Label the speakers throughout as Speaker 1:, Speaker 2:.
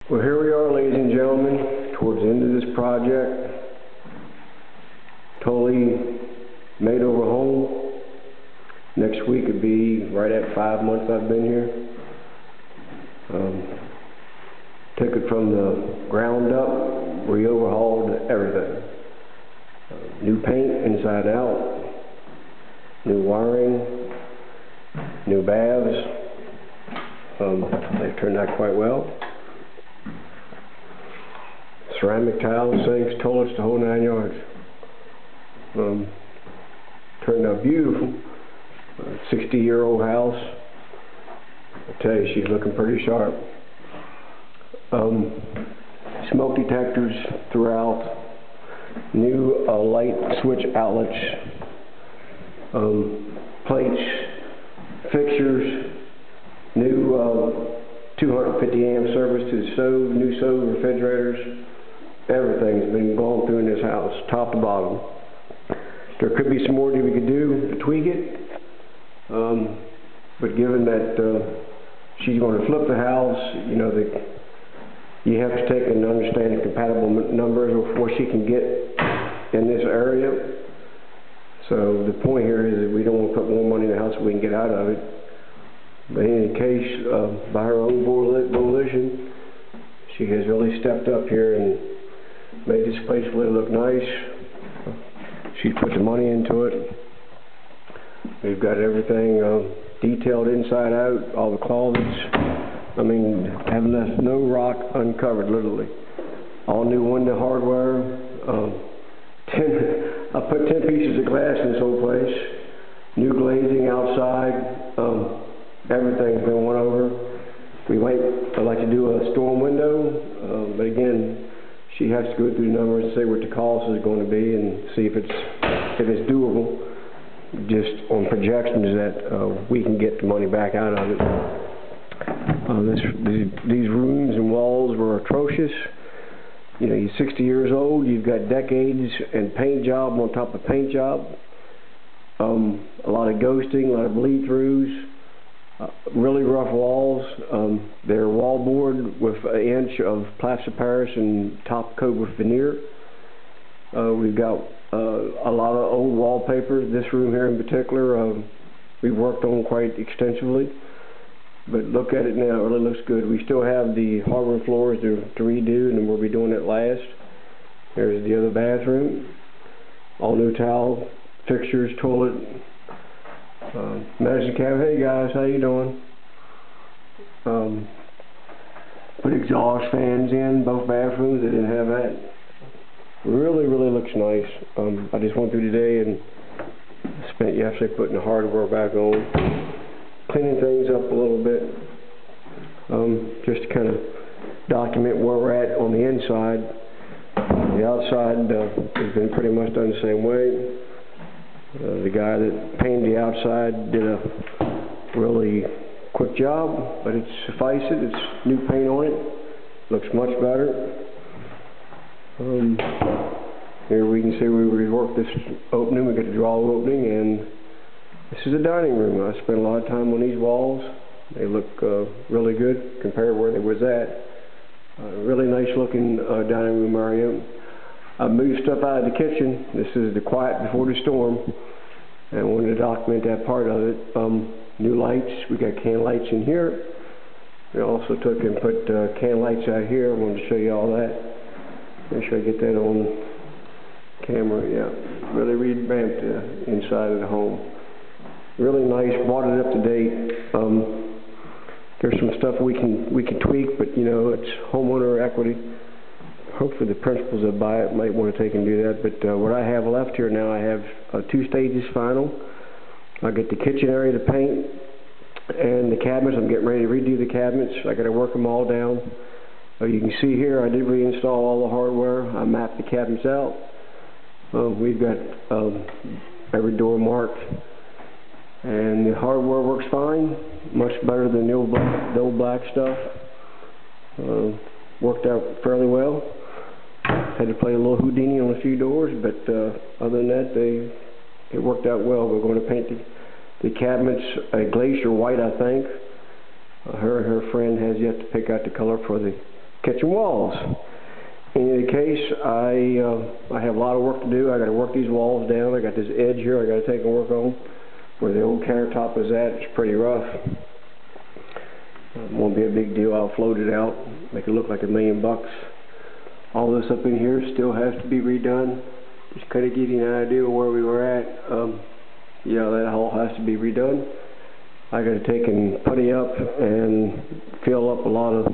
Speaker 1: Well, here we are, ladies and gentlemen, towards the end of this project. Totally made over home. Next week it'd be right at 5 months I've been here. Took it from the ground up, we overhauled everything. New paint inside out, new wiring, new baths. They've turned out quite well. Ceramic tiles, sinks, toilets, the whole 9 yards. Turned out beautiful. 60-year-old house. I tell you, she's looking pretty sharp. Smoke detectors throughout. New light switch outlets. Plates, fixtures. New 250 amp service to the stove. New stove, refrigerators. Everything's been gone through in this house, top to bottom. There could be some more that we could do to tweak it, but given that she's going to flip the house, you know, you have to take and understand the compatible numbers of what she can get in this area. So the point here is that we don't want to put more money in the house so we can get out of it. But in any case, by her own volition, she has really stepped up here and made this place really look nice. She's put the money into it. We've got everything detailed inside out, all the closets. I mean, having left no rock uncovered, literally. All new window hardware. I put 10 pieces of glass in this whole place. New glazing outside. Everything's been went over. I'd like to do a storm window, but again, she has to go through the numbers and see what the cost is going to be and see if it's doable. Just on projections that we can get the money back out of it. These rooms and walls were atrocious. You know, you're 60 years old, you've got decades and paint job on top of paint job. A lot of ghosting, a lot of bleed-throughs. Really rough walls. They're wallboard with an inch of plaster Paris and top coat with veneer. We've got a lot of old wallpaper. This room here in particular, we've worked on quite extensively. But look at it now, it really looks good. We still have the hardwood floors to redo, and we'll be doing it last. There's the other bathroom. All new tile, fixtures, toilet. Medicine cabinet. Hey guys, how you doing? Put exhaust fans in both bathrooms. They didn't have that. Really looks nice. I just went through today and spent yesterday putting the hardware back on, cleaning things up a little bit, just to kind of document where we're at on the inside. The outside has been pretty much done the same way. The guy that painted the outside did a really quick job, but suffice it. It's new paint on it. Looks much better. Here we can see we reworked this opening. We got the drawer opening, and this is a dining room. I spent a lot of time on these walls. They look really good compared to where they was at. Really nice looking dining room area. I moved stuff out of the kitchen. This is the quiet before the storm, and I wanted to document that part of it. New lights. We got can lights in here. We also took and put can lights out here. I wanted to show you all that. Make sure I get that on camera. Yeah, really revamped the inside of the home. Really nice. Brought it up to date. There's some stuff we can tweak, but you know, it's homeowner equity. Hopefully the principals that buy it might want to take and do that. But what I have left here now, I have 2 stages final. I get the kitchen area to paint and the cabinets. I'm getting ready to redo the cabinets. I got to work them all down. You can see here I did reinstall all the hardware. I mapped the cabinets out. We've got every door marked, and the hardware works fine. Much better than the old black stuff. Worked out fairly well. Had to play a little Houdini on a few doors, but other than that, it worked out well. We're going to paint the cabinets a glacier white, I think. Her friend has yet to pick out the color for the kitchen walls. In any case, I have a lot of work to do. I got to work these walls down. I got this edge here I got to take and work on. Where the old countertop was at, it's pretty rough. Won't be a big deal. I'll float it out, make it look like $1 million. All this up in here still has to be redone. Just kind of give you an idea of where we were at. Yeah, that hall has to be redone. I got to take and putty up and fill up a lot of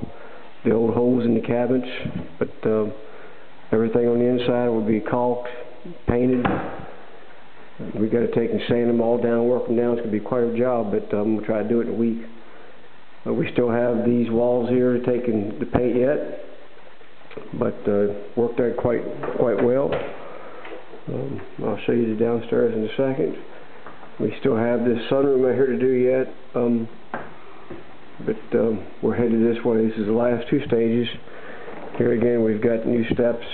Speaker 1: the old holes in the cabinets, but everything on the inside will be caulked, painted. We got to take and sand them all down, work them down. It's going to be quite a job, but I'm going to try to do it in a week. We still have these walls here taking the paint yet, but worked out quite well. I'll show you the downstairs in a second. We still have this sunroom out here to do yet, but we're headed this way. This is the last 2 stages. Here again, we've got new steps,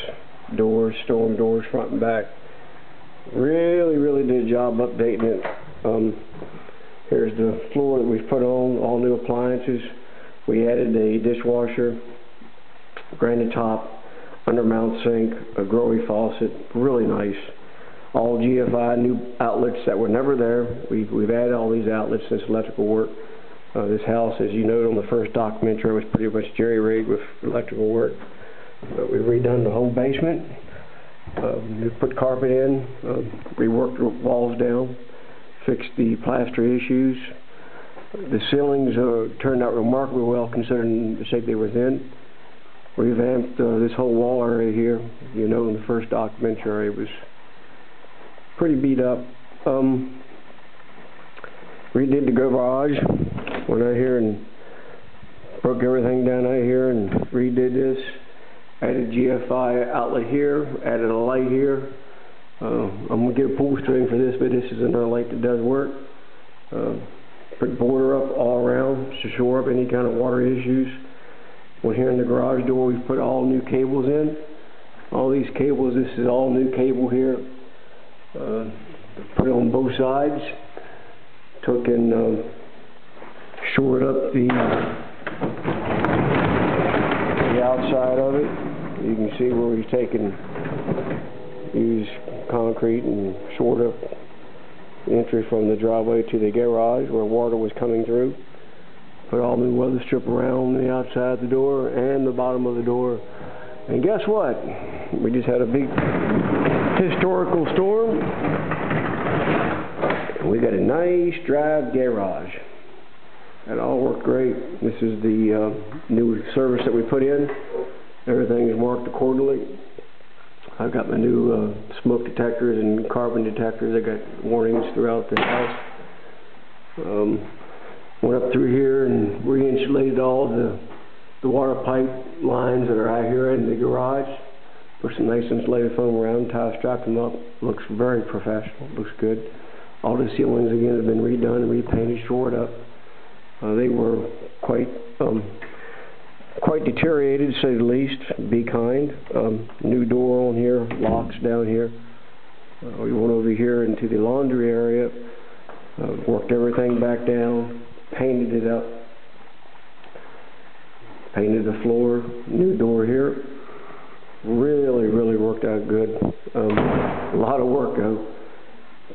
Speaker 1: doors, storm doors, front and back. Really did a job updating it. Here's the floor that we've put on, all new appliances. We added a dishwasher, granite top, undermount sink, a Growy faucet, really nice. All GFI new outlets that were never there. We've added all these outlets since electrical work. This house, as you noted on the first documentary, was pretty much jerry-rigged with electrical work. But we've redone the whole basement. We put carpet in, reworked the walls down, fixed the plaster issues. The ceilings turned out remarkably well considering the shape they were in. Revamped this whole wall area here. You know, in the first documentary, it was pretty beat up. Redid the garage. Went out here and broke everything down out here and redid this. Added GFI outlet here, added a light here. I'm going to get a pull string for this, but this is another light that does work. Put border up all around to shore up any kind of water issues. Went here in the garage door, we've put all new cables in. All these cables, this is all new cable here. Put it on both sides. Took and shored up the outside of it. You can see where we've taken, used concrete and shored up the entry from the driveway to the garage where water was coming through. Put all new weather strip around the outside of the door and the bottom of the door. And guess what? We just had a big historical storm. We got a nice drive garage. That all worked great. This is the new service that we put in. Everything is marked accordingly. I've got my new smoke detectors and carbon detectors. I got warnings throughout the house. Went up through here and re-insulated all the water pipe lines that are out here in the garage. Put some nice insulated foam around, strapped them up. Looks very professional. Looks good. All the ceilings again have been redone and repainted, shored up. They were quite deteriorated, to say the least. Be kind. New door on here, locks down here. We went over here into the laundry area, worked everything back down, painted it up, painted the floor, new door here. Really worked out good. A lot of work though.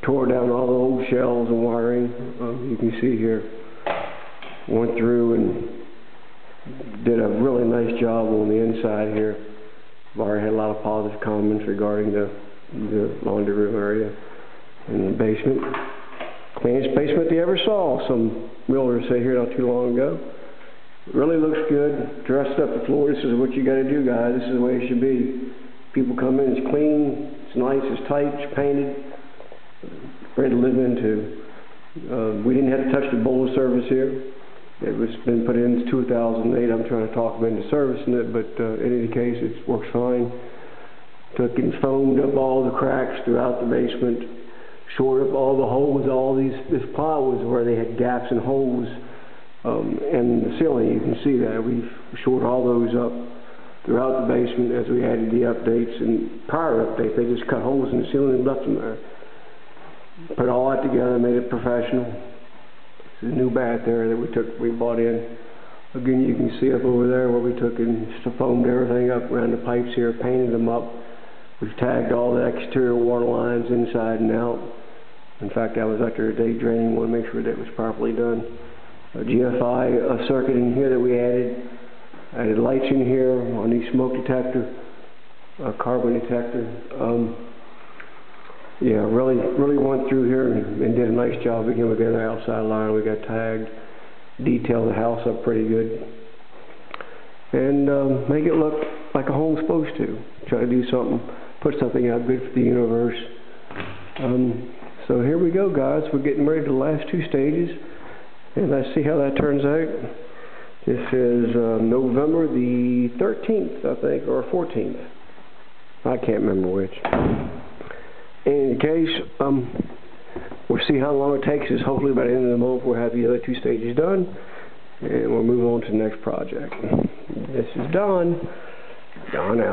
Speaker 1: Tore down all the old shelves and wiring. You can see here. Went through and did a really nice job on the inside here. I've already had a lot of positive comments regarding the laundry room area and the basement. Cleanest basement they ever saw, some realtors say here not too long ago. Really looks good. Dressed up the floor. This is what you got to do, guys. This is the way it should be. People come in, it's clean, it's nice, it's tight, it's painted. Ready to live into. We didn't have to touch the boiler service here. It was been put in since 2008. I'm trying to talk them into servicing it, but in any case, it works fine. Took and foamed up all the cracks throughout the basement, shored up all the holes. This plywood was where they had gaps and holes in the ceiling. You can see that we've shored all those up throughout the basement as we added the updates and prior updates. They just cut holes in the ceiling and left them there. Put all that together, made it professional. It's a new bath there that we bought in. Again, you can see up over there where we took and foamed everything up around the pipes here, painted them up. We've tagged all the exterior water lines inside and out. In fact, I was out there today draining one, make sure that was properly done. A GFI circuit in here that we added lights in here on the smoke detector, carbon detector. Yeah, really went through here and did a nice job. Again, we got the outside line, we got tagged, detailed the house up pretty good, and make it look like a home's supposed to. Try to do something, put something out good for the universe. So here we go, guys. We're getting ready to the last two stages, and let's see how that turns out. This is November the 13th, I think, or 14th. I can't remember which. In any case, we'll see how long it takes us. Hopefully by the end of the month we'll have the other two stages done, and we'll move on to the next project. This is Don. Don out.